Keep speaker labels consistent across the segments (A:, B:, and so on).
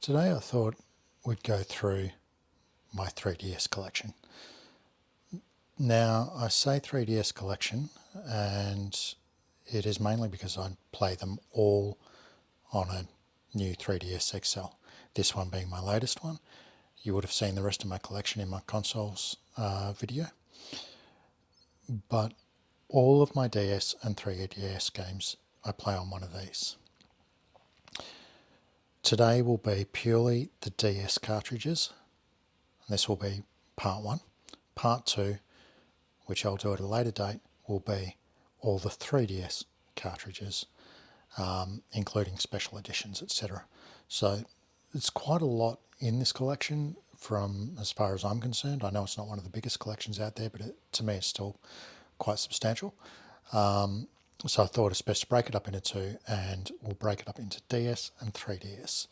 A: Today I thought we'd go through my 3DS collection. Now I say 3DS collection and it is mainly because I play them all on a new 3DS XL. This one being my latest one. You would have seen the rest of my collection in my consoles video. But all of my DS and 3DS games I play on one of these. Today will be purely the DS cartridges. This will be part 1. Part 2, which I'll do at a later date, will be all the 3DS cartridges, including special editions, etc. So it's quite a lot in this collection from as far as I'm concerned. I know it's not one of the biggest collections out there, but to me it's still quite substantial. So I thought it's best to break it up into two, and we'll break it up into DS and 3DS.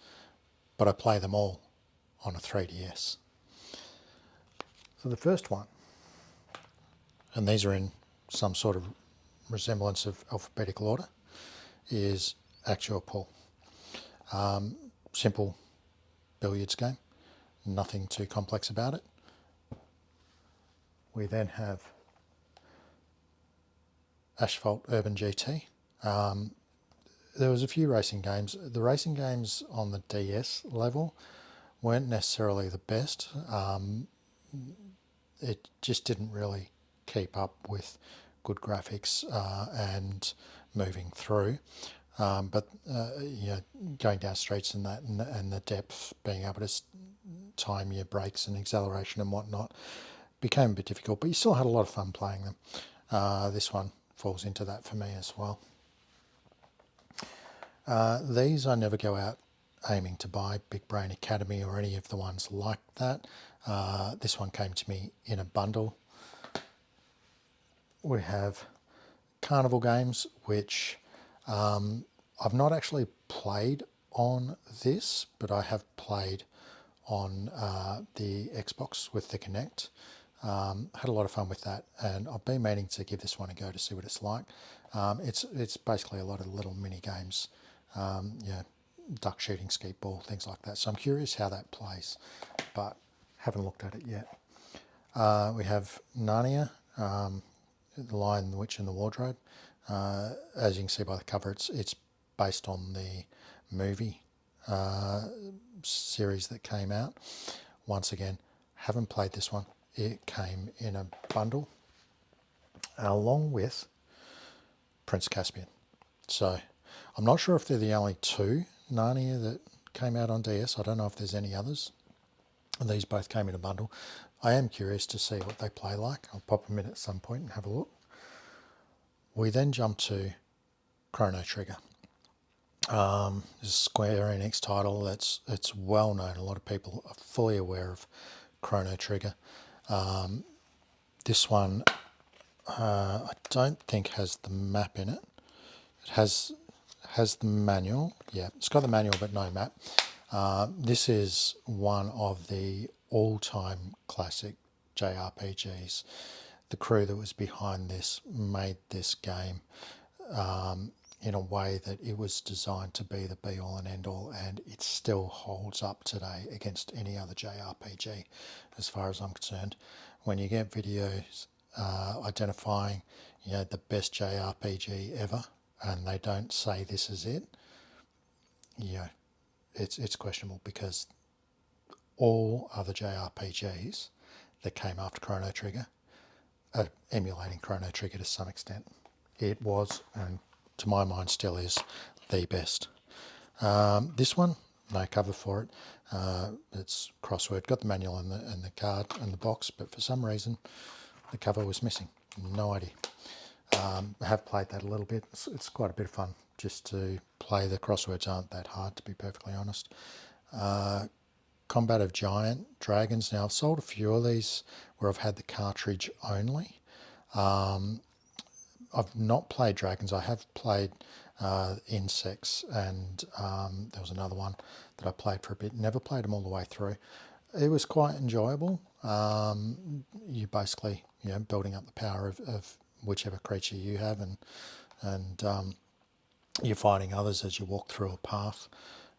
A: But I play them all on a 3DS. So the first one, and these are in some sort of resemblance of alphabetical order, is Actual Pull. Simple billiards game, nothing too complex about it. We then have Asphalt Urban GT. There was a few racing games. The racing games on the DS level weren't necessarily the best. It just didn't really keep up with good graphics and moving through. But going down streets and that, and the depth, being able to time your brakes and acceleration and whatnot, became a bit difficult. But you still had a lot of fun playing them. This one falls into that for me as well. These I never go out aiming to buy, Big Brain Academy or any of the ones like that. This one came to me in a bundle. We have Carnival Games, which I've not actually played on this, but I have played on the Xbox with the Kinect. Had a lot of fun with that, and I've been meaning to give this one a go to see what it's like. It's basically a lot of little mini games, duck shooting, skeet ball, things like that. So I'm curious how that plays, but haven't looked at it yet. We have Narnia, The Lion, the Witch and the Wardrobe. As you can see by the cover, it's based on the movie series that came out. Once again, haven't played this one. It came in a bundle along with Prince Caspian. So I'm not sure if they're the only two Narnia that came out on DS. I don't know if there's any others. These both came in a bundle. I am curious to see what they play like. I'll pop them in at some point and have a look. We then jump to Chrono Trigger. This is a Square Enix title that's well known. A lot of people are fully aware of Chrono Trigger. This one I don't think has the map in it. It has the manual. Yeah, it's got the manual but no map. This is one of the all-time classic JRPGs. The crew that was behind this made this game in a way that it was designed to be the be-all and end-all, and it still holds up today against any other JRPG as far as I'm concerned. When you get videos identifying the best JRPG ever, and they don't say this is it, it's questionable, because all other JRPGs that came after Chrono Trigger are emulating Chrono Trigger to some extent. It was, and to my mind still is, the best. This one, no cover for it. It's crossword, got the manual and the card and the box, but for some reason the cover was missing. No idea. I have played that a little bit. It's quite a bit of fun just to play. The crosswords aren't that hard, to be perfectly honest. Combat of Giant Dragons. Now I've sold a few of these where I've had the cartridge only. I've not played Dragons. I have played Insects, and there was another one that I played for a bit. Never played them all the way through. It was quite enjoyable. You basically, building up the power of whichever creature you have, and you're fighting others as you walk through a path.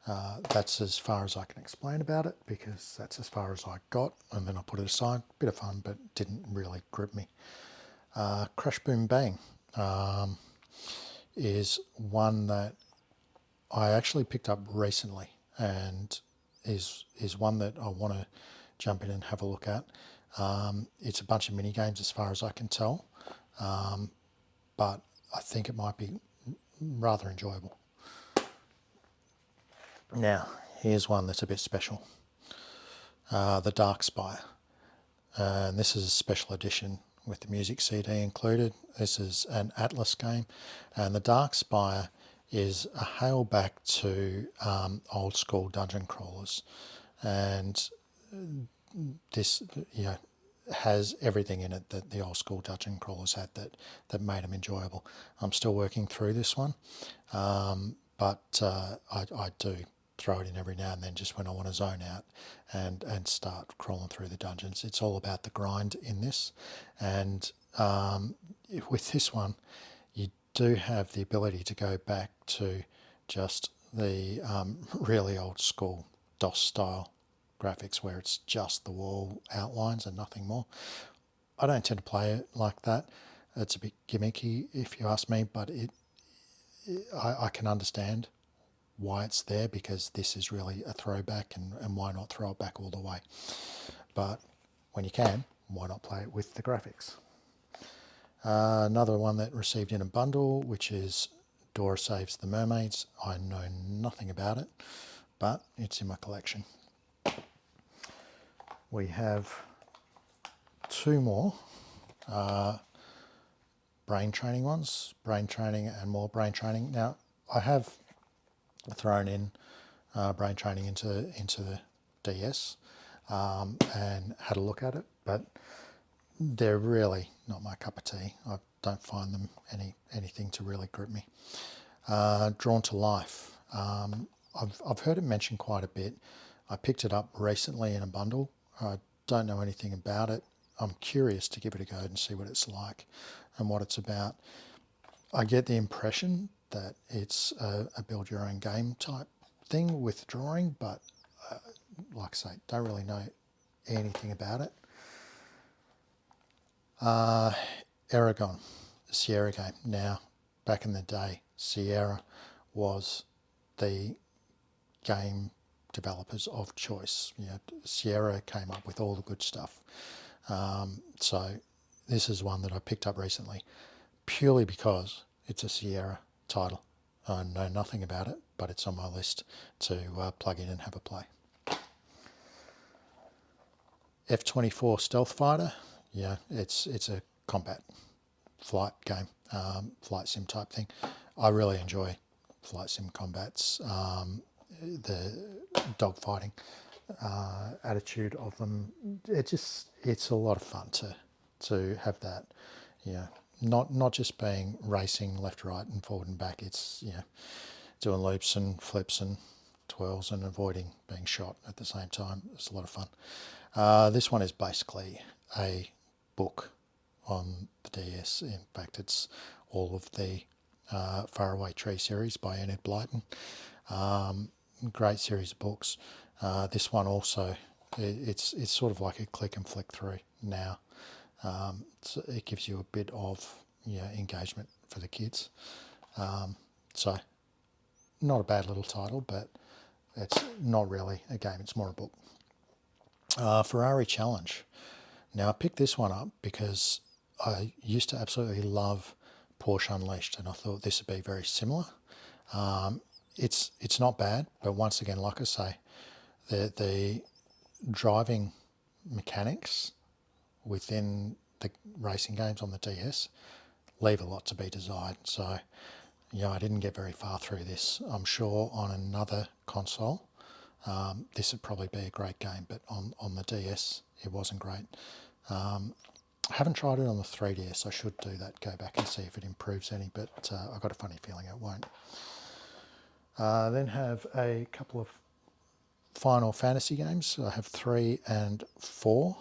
A: That's as far as I can explain about it, because that's as far as I got, and then I put it aside. Bit of fun, but didn't really grip me. Crash Boom Bang is one that I actually picked up recently, and is one that I want to jump in and have a look at. It's a bunch of mini games as far as I can tell, but I think it might be rather enjoyable. Now, here's one that's a bit special. The Dark Spire. And this is a special edition with the music CD included. This is an Atlas game, and the Dark Spire is a hail back to old school dungeon crawlers, and this, you know, has everything in it that the old school dungeon crawlers had that made them enjoyable. I'm still working through this one, but I do throw it in every now and then just when I want to zone out and start crawling through the dungeons. It's all about the grind in this, and with this one you do have the ability to go back to just the really old school DOS style graphics where it's just the wall outlines and nothing more. I don't tend to play it like that. It's a bit gimmicky if you ask me, but I can understand why it's there, because this is really a throwback, and why not throw it back all the way? But when you can, why not play it with the graphics? Another one that received in a bundle, which is Dora Saves the Mermaids. I know nothing about it, but it's in my collection. We have two more brain training ones, brain training and more brain training. Now, I have thrown in brain training into the DS and had a look at it, but they're really not my cup of tea. I don't find them anything to really grip me. Drawn to Life. I've heard it mentioned quite a bit. I picked it up recently in a bundle. I don't know anything about it. I'm curious to give it a go and see what it's like and what it's about. I get the impression that it's a build your own game type thing with drawing, but like I say, don't really know anything about it. Aragon, the Sierra game. Now, back in the day, Sierra was the game developers of choice. You know, Sierra came up with all the good stuff. So this is one that I picked up recently purely because it's a Sierra title. I know nothing about it, but it's on my list to plug in and have a play. F-24 Stealth Fighter. Yeah, it's a combat flight game, flight sim type thing. I really enjoy flight sim combats. The dogfighting attitude of them, it's a lot of fun to have that. You know, not just being racing left, right, and forward and back. It's, you know, doing loops and flips and twirls and avoiding being shot at the same time. It's a lot of fun. This one is basically a book on the DS. In fact, it's all of the Faraway Tree series by Enid Blyton. Great series of books. This one also, it's sort of like a click and flick through now. So it gives you a bit of, you know, engagement for the kids. So not a bad little title, but it's not really a game, it's more a book. Ferrari Challenge. Now, I picked this one up because I used to absolutely love Porsche Unleashed, and I thought this would be very similar. It's not bad, but once again, like I say, the driving mechanics within the racing games on the DS leave a lot to be desired. So, you know, I didn't get very far through this. I'm sure on another console, this would probably be a great game, but on the DS, it wasn't great. I haven't tried it on the 3DS. I should do that, go back and see if it improves any, but I've got a funny feeling it won't. Then have a couple of Final Fantasy games. I have 3 and 4.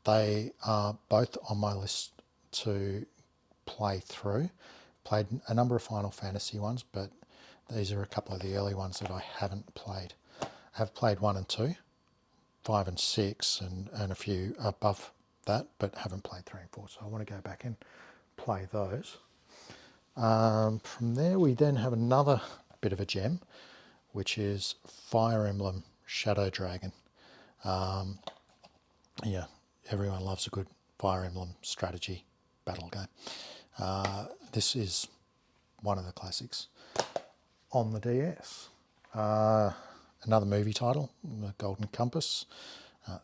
A: They are both on my list to play through. Played a number of Final Fantasy ones, but These are a couple of the early ones that I haven't played. I have played 1 and 2, 5 and 6, and a few above that, but haven't played 3 and 4. So I want to go back and play those. From there we then have another bit of a gem, which is Fire Emblem Shadow Dragon. Yeah, everyone loves a good Fire Emblem strategy battle game. This is one of the classics on the DS. Another movie title, The Golden Compass,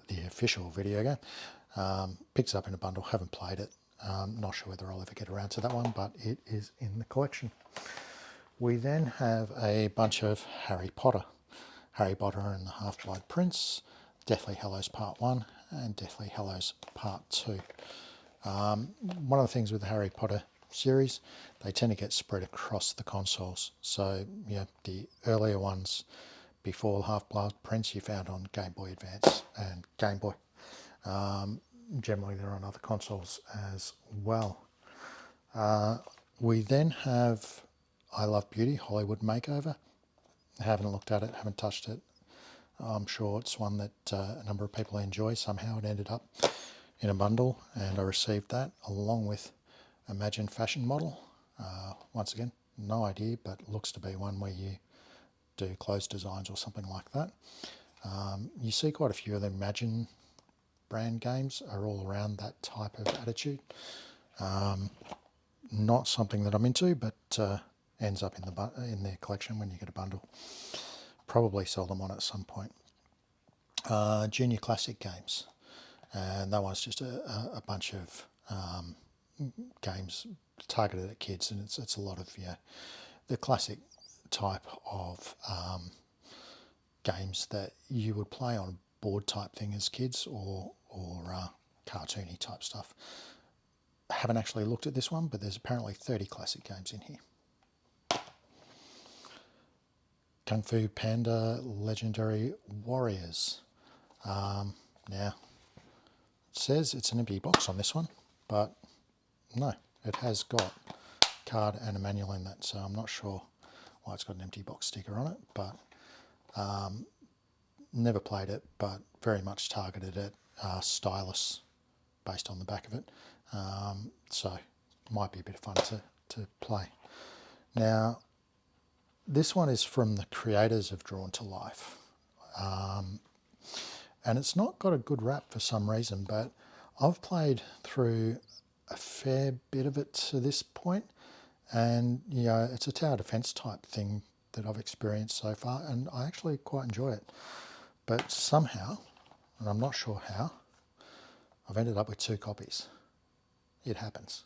A: the official video game. Picks up in a bundle, haven't played it. Not sure whether I'll ever get around to that one, but it is in the collection. We then have a bunch of Harry Potter. Harry Potter and the Half-Blood Prince, Deathly Hallows Part 1 and Deathly Hallows Part 2. One of the things with the Harry Potter series, they tend to get spread across the consoles. So, yeah, the earlier ones before Half-Blood Prince you found on Game Boy Advance and Game Boy. Generally they're on other consoles as well. We then have I Love Beauty, Hollywood Makeover. Haven't looked at it, haven't touched it. I'm sure it's one that a number of people enjoy. Somehow it ended up in a bundle and I received that along with Imagine Fashion Model. Once again, no idea, but looks to be one where you do clothes designs or something like that. You see quite a few of the Imagine brand games are all around that type of attitude. Not something that I'm into, but ends up in their collection when you get a bundle. Probably sell them on at some point. Junior Classic Games, and that one's just a bunch of games targeted at kids, and it's a lot of the classic type of games that you would play on a board type thing as kids, or cartoony type stuff. Haven't actually looked at this one, but there's apparently 30 classic games in here. Kung Fu Panda Legendary Warriors. Now, it says it's an empty box on this one, but no, it has got card and a manual in that, so I'm not sure why it's got an empty box sticker on it, but never played it, but very much targeted at stylus based on the back of it, so might be a bit of fun to play. Now, this one is from the creators of Drawn to Life, and it's not got a good rap for some reason, but I've played through a fair bit of it to this point, and it's a tower defense type thing that I've experienced so far, and I actually quite enjoy it. But somehow, and I'm not sure how, I've ended up with 2 copies. It happens.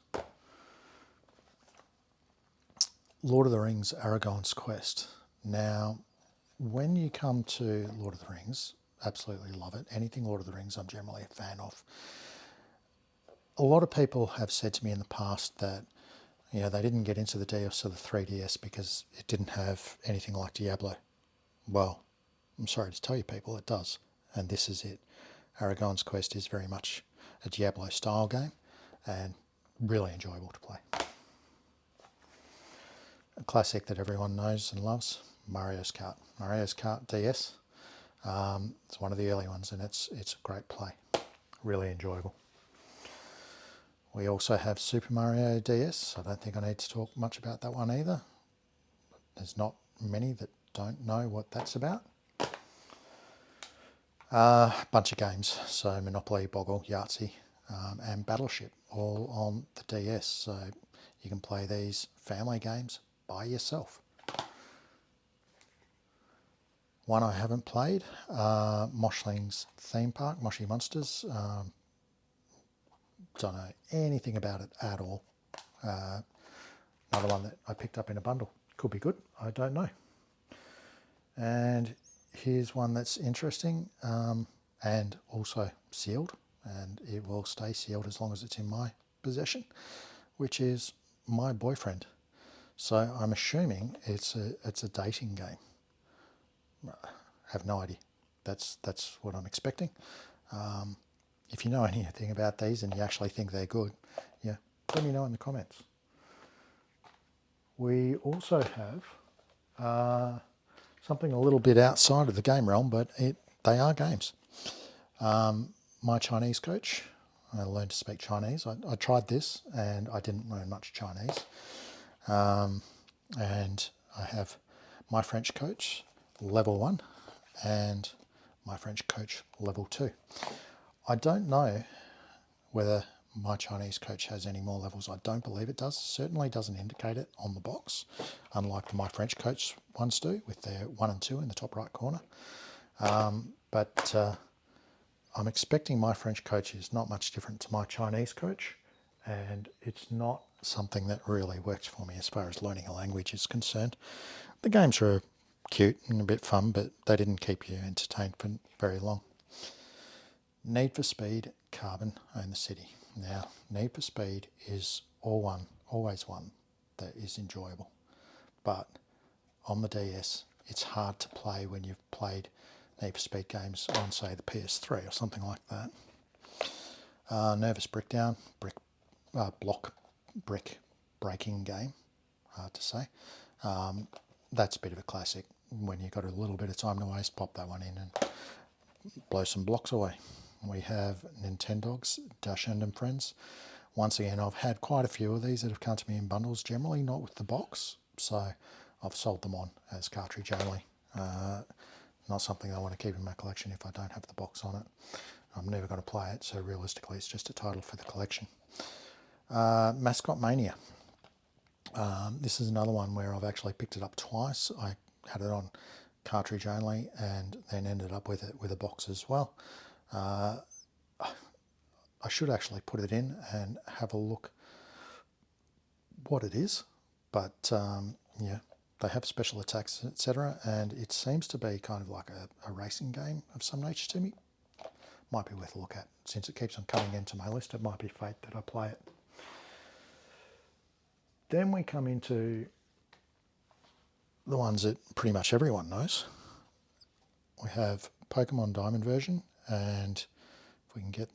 A: Lord of the Rings, Aragorn's Quest. Now, when you come to Lord of the Rings, absolutely love it. Anything Lord of the Rings I'm generally a fan of. A lot of people have said to me in the past that they didn't get into the DS or the 3DS because it didn't have anything like Diablo. Well, I'm sorry to tell you people, it does. And this is it. Aragorn's Quest is very much a Diablo style game and really enjoyable to play. A classic that everyone knows and loves, Mario's Kart. Mario's Kart DS. It's one of the early ones, and it's a great play. Really enjoyable. We also have Super Mario DS. I don't think I need to talk much about that one either. There's not many that don't know what that's about. A bunch of games, so Monopoly, Boggle, Yahtzee, and Battleship, all on the DS. So you can play these family games by yourself. One I haven't played, Moshling's Theme Park, Moshi Monsters. Don't know anything about it at all. Another one that I picked up in a bundle. Could be good, I don't know. And here's one that's interesting and also sealed, and it will stay sealed as long as it's in my possession, which is My Boyfriend. So I'm assuming it's a dating game. I have no idea. That's what I'm expecting. If you know anything about these and you actually think they're good, let me know in the comments. We also have Something a little bit outside of the game realm, but they are games. My Chinese coach, I learned to speak Chinese. I tried this and I didn't learn much Chinese. And I have my French coach, level 1, and my French coach, level 2. I don't know whether my Chinese coach has any more levels. I don't believe it does. Certainly doesn't indicate it on the box, unlike my French coach ones do with their 1 and 2 in the top right corner. But I'm expecting my French coach is not much different to my Chinese coach, and it's not something that really works for me as far as learning a language is concerned. The games are cute and a bit fun, but they didn't keep you entertained for very long. Need for Speed, Carbon, Own the City. Now, Need for Speed is always one that is enjoyable, but on the DS, it's hard to play when you've played Need for Speed games on, say, the PS3 or something like that. Nervous Breakdown, block brick breaking game, hard to say. That's a bit of a classic. When you've got a little bit of time to waste, pop that one in and blow some blocks away. We have Nintendogs, Dash and Friends. Once again, I've had quite a few of these that have come to me in bundles, generally not with the box, so I've sold them on as cartridge only. Not something I want to keep in my collection if I don't have the box on it. I'm never going to play it, so realistically it's just a title for the collection. Mascot Mania. This is another one where I've actually picked it up twice. I had it on cartridge only and then ended up with it with a box as well. I should actually put it in and have a look what it is, but yeah, they have special attacks, etc., and it seems to be kind of like a racing game of some nature to me. Might be worth a look at. Since it keeps on coming into my list, it might be fate that I play it. Then we come into the ones that pretty much everyone knows. We have Pokemon Diamond version, and if we can get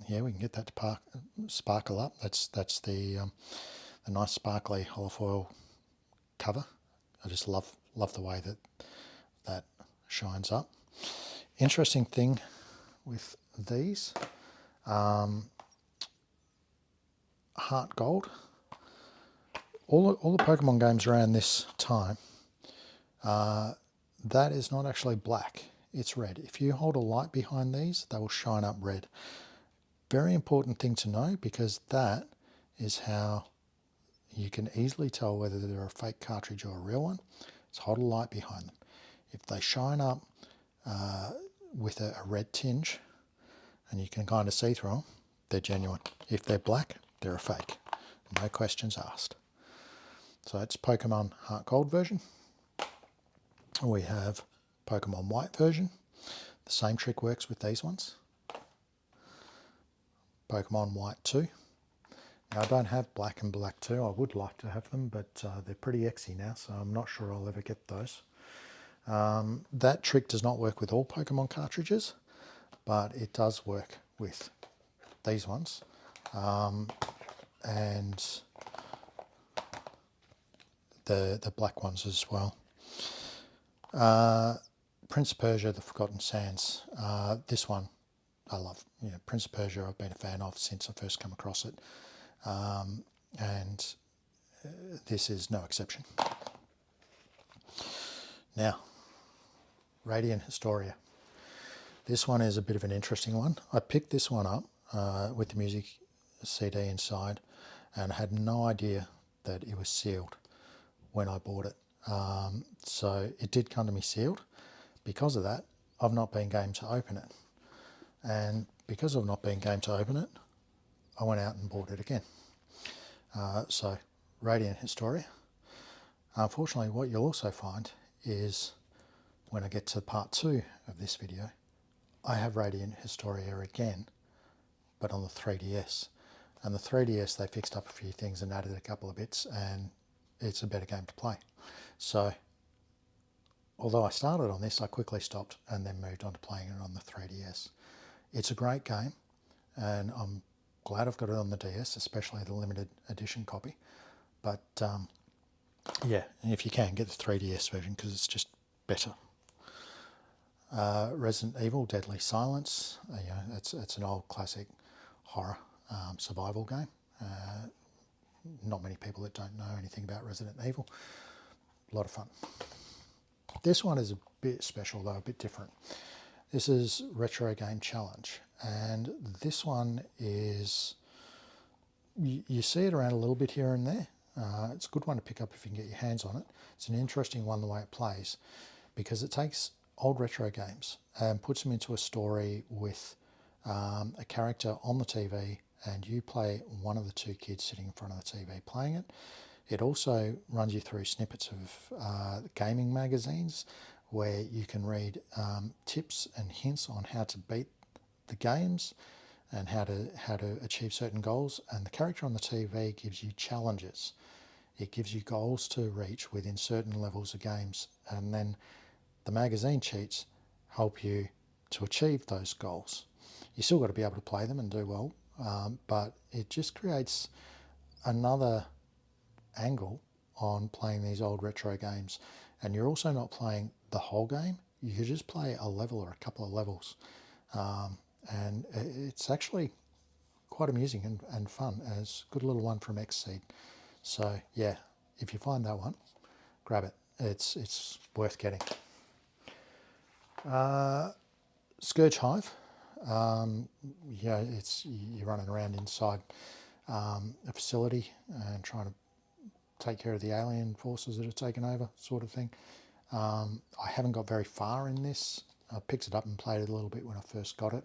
A: that to sparkle up. That's the nice sparkly holofoil cover. I just love the way that shines up. Interesting thing with these, Heart Gold. All the Pokemon games around this time, that is not actually black, it's red. If you hold a light behind these, they will shine up red. Very important thing to know, because that is how you can easily tell whether they're a fake cartridge or a real one. It's hold a light behind them. If they shine up with a red tinge, and you can kind of see through them, they're genuine. If they're black, they're a fake. No questions asked. So that's Pokemon Heart Gold version. We have Pokemon White version. The same trick works with these ones. Pokemon White 2. Now, I don't have Black and Black 2. I would like to have them, but they're pretty exy now, so I'm not sure I'll ever get those. That trick does not work with all Pokemon cartridges, but it does work with these ones. And the black ones as well. Prince of Persia, The Forgotten Sands. This one I love. Prince of Persia I've been a fan of since I first come across it. And this is no exception. Now, Radiant Historia. This one is a bit of an interesting one. I picked this one up with the music CD inside and had no idea that it was sealed when I bought it. So it did come to me sealed. Because of that, I've not been game to open it. And because I've not been game to open it, I went out and bought it again. So Radiant Historia. Unfortunately, what you'll also find is when I get to part 2 of this video, I have Radiant Historia again, but on the 3DS. And the 3DS, they fixed up a few things and added a couple of bits, and it's a better game to play. So, although I started on this, I quickly stopped and then moved on to playing it on the 3DS. It's a great game, and I'm glad I've got it on the DS, especially the limited edition copy. But Yeah, and if you can, get the 3DS version because it's just better. Resident Evil Deadly Silence, it's an old classic horror survival game. Not many people that don't know anything about Resident Evil. A lot of fun. This one is a bit special though, a bit different. This is Retro Game Challenge, and this one is, you see it around a little bit here and there. It's a good one to pick up if you can get your hands on it. It's an interesting one the way it plays, because it takes old retro games and puts them into a story with a character on the TV, and you play one of the two kids sitting in front of the TV playing it. It also runs you through snippets of gaming magazines where you can read tips and hints on how to beat the games and how to achieve certain goals. And the character on the TV gives you challenges. It gives you goals to reach within certain levels of games, and then the magazine cheats help you to achieve those goals. You still got to be able to play them and do well, but it just creates another angle on playing these old retro games. And you're also not playing the whole game. You could just play a level or a couple of levels. And it's actually quite amusing and fun, and it's a good little one from Xseed. So yeah, if you find that one, grab it. It's worth getting. Scourge Hive. You're running around inside a facility and trying to take care of the alien forces that have taken over, sort of thing. I haven't got very far in this. I picked it up and played it a little bit when I first got it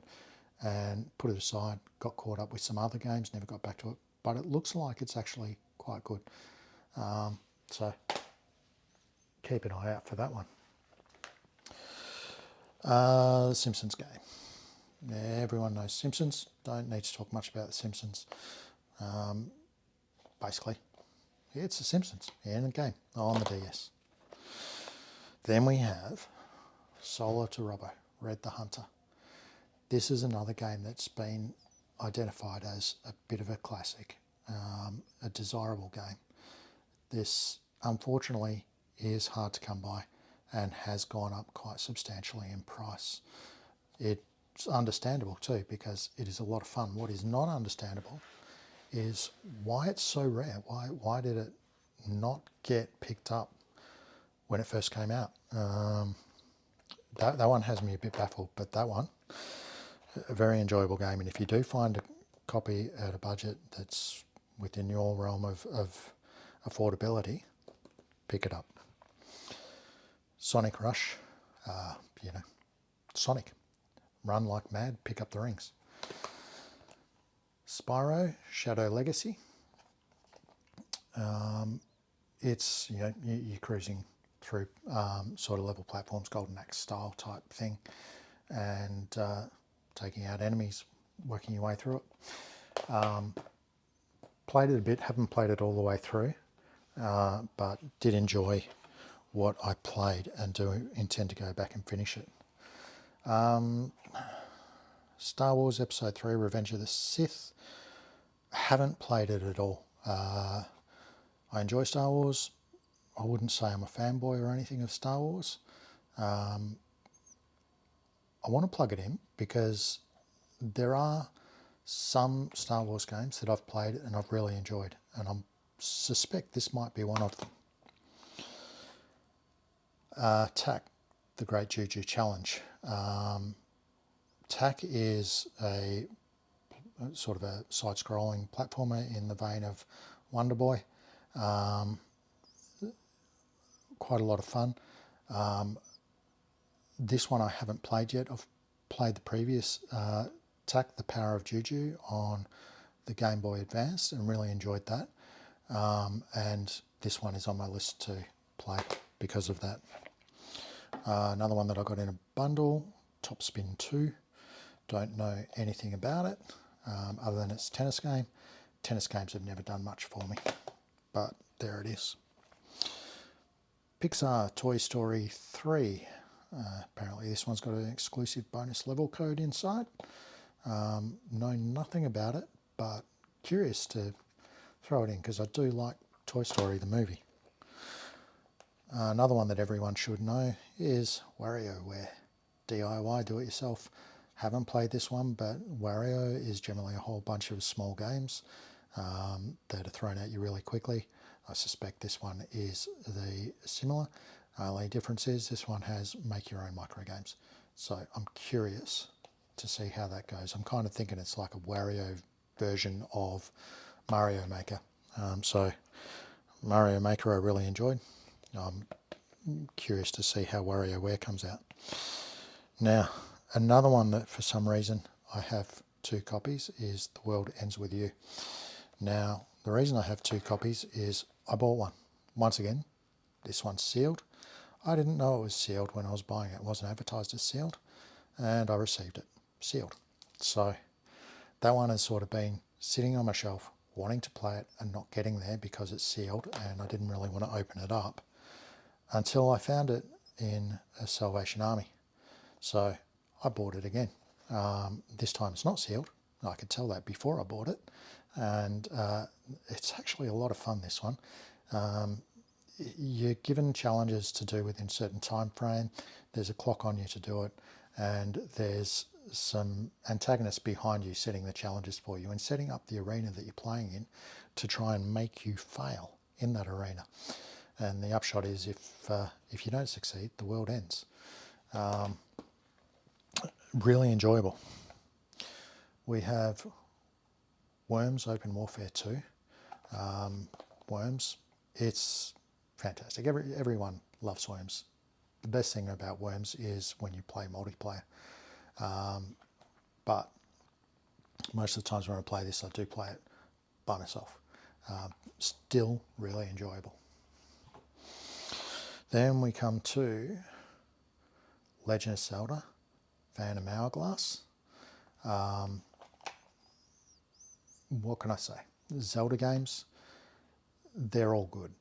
A: and put it aside, got caught up with some other games, never got back to it, but it looks like it's actually quite good. So keep an eye out for that one. The Simpsons game. Yeah, everyone knows Simpsons. Don't need to talk much about the Simpsons. Basically, yeah, it's the Simpsons in the game on the DS. Then we have Solo to Robbo, Red the Hunter. This is another game that's been identified as a bit of a classic, a desirable game. This, unfortunately, is hard to come by and has gone up quite substantially in price. It's understandable too, because it is a lot of fun. What is not understandable is why it's so rare. Why did it not get picked up when it first came out? That one has me a bit baffled, but that one, a very enjoyable game. And if you do find a copy at a budget that's within your realm of affordability, pick it up. Sonic Rush, Sonic, run like mad, pick up the rings. Spyro Shadow Legacy. It's, you're cruising through sort of level platforms, Golden Axe style type thing, and taking out enemies, working your way through it. Played it a bit, haven't played it all the way through, but did enjoy what I played and do intend to go back and finish it. Star Wars Episode 3 Revenge of the Sith. Haven't played it at all. I enjoy Star Wars. I wouldn't say I'm a fanboy or anything of Star Wars. I want to plug it in because there are some Star Wars games that I've played and I've really enjoyed, and I suspect this might be one of them. Tak, the Great Juju Challenge. Tak is a sort of a side-scrolling platformer in the vein of Wonder Boy. Quite a lot of fun. This one I haven't played yet. I've played the previous Tak, The Power of Juju, on the Game Boy Advance and really enjoyed that. And this one is on my list to play because of that. Another one that I got in a bundle, Top Spin 2. Don't know anything about it other than it's a tennis game. Tennis games have never done much for me, but there it is. Pixar Toy Story 3. Apparently this one's got an exclusive bonus level code inside. Know nothing about it, but curious to throw it in because I do like Toy Story the movie. Another one that everyone should know is WarioWare. DIY, do it yourself. Haven't played this one, but Wario is generally a whole bunch of small games that are thrown at you really quickly. I suspect this one is the similar. Only difference is this one has make your own micro games. So I'm curious to see how that goes. I'm kind of thinking it's like a Wario version of Mario Maker. So Mario Maker I really enjoyed. I'm curious to see how WarioWare comes out. Now, another one that for some reason I have 2 copies is The World Ends With You. Now, the reason I have 2 copies is I bought one. Once again, this one's sealed. I didn't know it was sealed when I was buying it. It wasn't advertised as sealed, and I received it sealed. So that one has sort of been sitting on my shelf, wanting to play it and not getting there because it's sealed, and I didn't really want to open it up until I found it in a Salvation Army. So I bought it again. This time it's not sealed. I could tell that before I bought it, and it's actually a lot of fun, this one. You're given challenges to do within a certain time frame. There's a clock on you to do it, and there's some antagonists behind you setting the challenges for you and setting up the arena that you're playing in to try and make you fail in that arena. And the upshot is if you don't succeed, the world ends. Really enjoyable. We have Worms Open Warfare 2. Worms, it's fantastic. Everyone loves Worms. The best thing about Worms is when you play multiplayer. But most of the times when I play this, I do play it by myself. Still really enjoyable. Then we come to Legend of Zelda, Phantom Hourglass. What can I say? Zelda games, they're all good.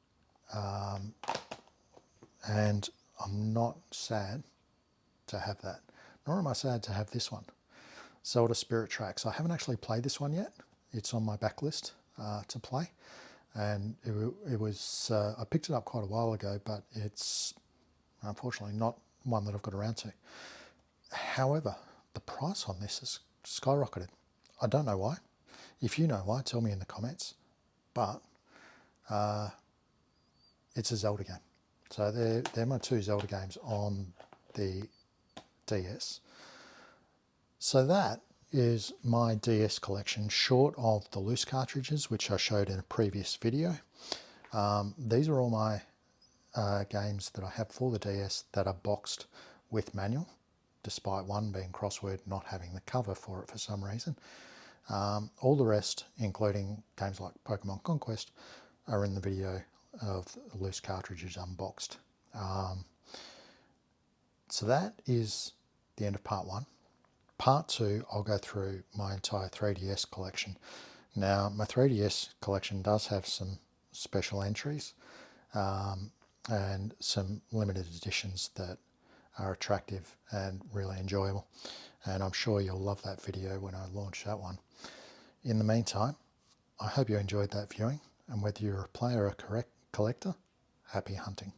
A: And I'm not sad to have that. Nor am I sad to have this one. Zelda Spirit Tracks. I haven't actually played this one yet. It's on my backlist to play. And it was, I picked it up quite a while ago, but it's unfortunately not one that I've got around to. However, the price on this has skyrocketed. I don't know why. If you know why, tell me in the comments. But it's a Zelda game. So they're my 2 Zelda games on the DS. So that is my DS collection, short of the loose cartridges, which I showed in a previous video. These are all my games that I have for the DS that are boxed with manual, despite one being crossword not having the cover for it for some reason. All the rest, including games like Pokémon Conquest, are in the video of loose cartridges unboxed. So that is the end of part 1. Part 2, I'll go through my entire 3DS collection. Now, my 3DS collection does have some special entries and some limited editions that are attractive and really enjoyable. And I'm sure you'll love that video when I launch that one. In the meantime, I hope you enjoyed that viewing, and whether you're a player or a collector, happy hunting.